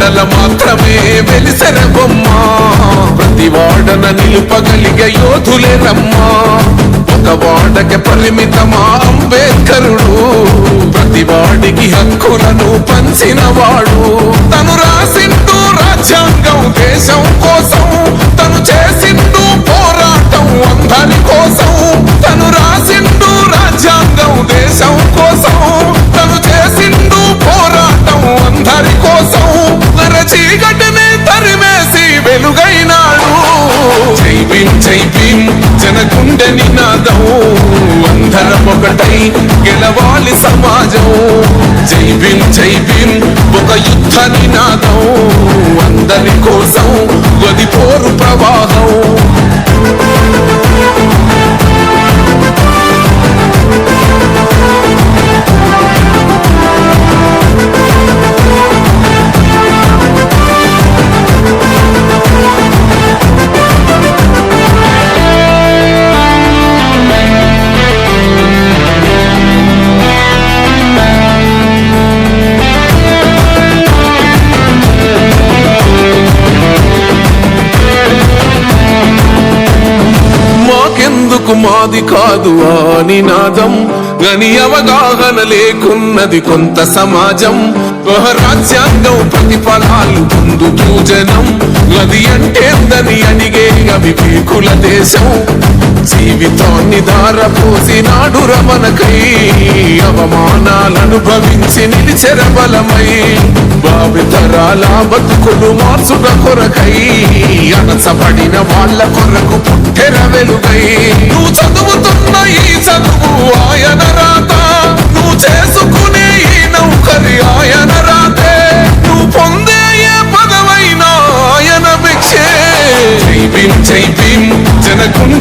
వాడల మాత్రమే వెలిసెర బొమ్మ ప్రతి వాడన నిలుపగలిగే యోధులే రమ్మా ఒక వాడకి పరిమితమా అంబేద్కరుడు ప్రతి వాడికి హక్కులను పంచిన వాడు తను రాసిండు రాజ్యాంగం దేశం కోసం తను చేసిండు పోరాటం అందరి కోసం తను రాసిండు రాజ్యాంగం దేశం కోసం తను చేసిండు పోరాటం అందరి కోసం చీకటిని తరిమేసి వెలుగైనాడు జై భీమ్ జనగుండె నినాదం అందరం ఒకటై గెలవాలి సమాజం జై భీమ్ ఒక యుద్ధ నినాదం అందరి కోసం గది పోరు ప్రవాహం మాది కాదు ఆ నినాదం గని అవగాహన లేకున్నది కొంత సమాజం రాజ్యాంగం ప్రతిఫలాలు పొందుతూ జనం గది అంటేందని అడిగే అవివేకుల దేశం జీవితాన్ని ధారపోసినాడు రమణకై అవమానాలనుభవించి నిలిచెర బలమై భావితరాల బతుకులు మార్చుట కొరకై అణచబడిన వాళ్ళ కొరకు పుట్టెర వెలుగై నువ్వు చదువుతున్న ఈ చదువు ఆయన రాత నువ్వు చేసుకునే ఈ నౌకరి ఆయన రాతే నువ్వు పొందే ఏ పదవైనా ఆయన భిక్షే జై భీమ్ జనగుండె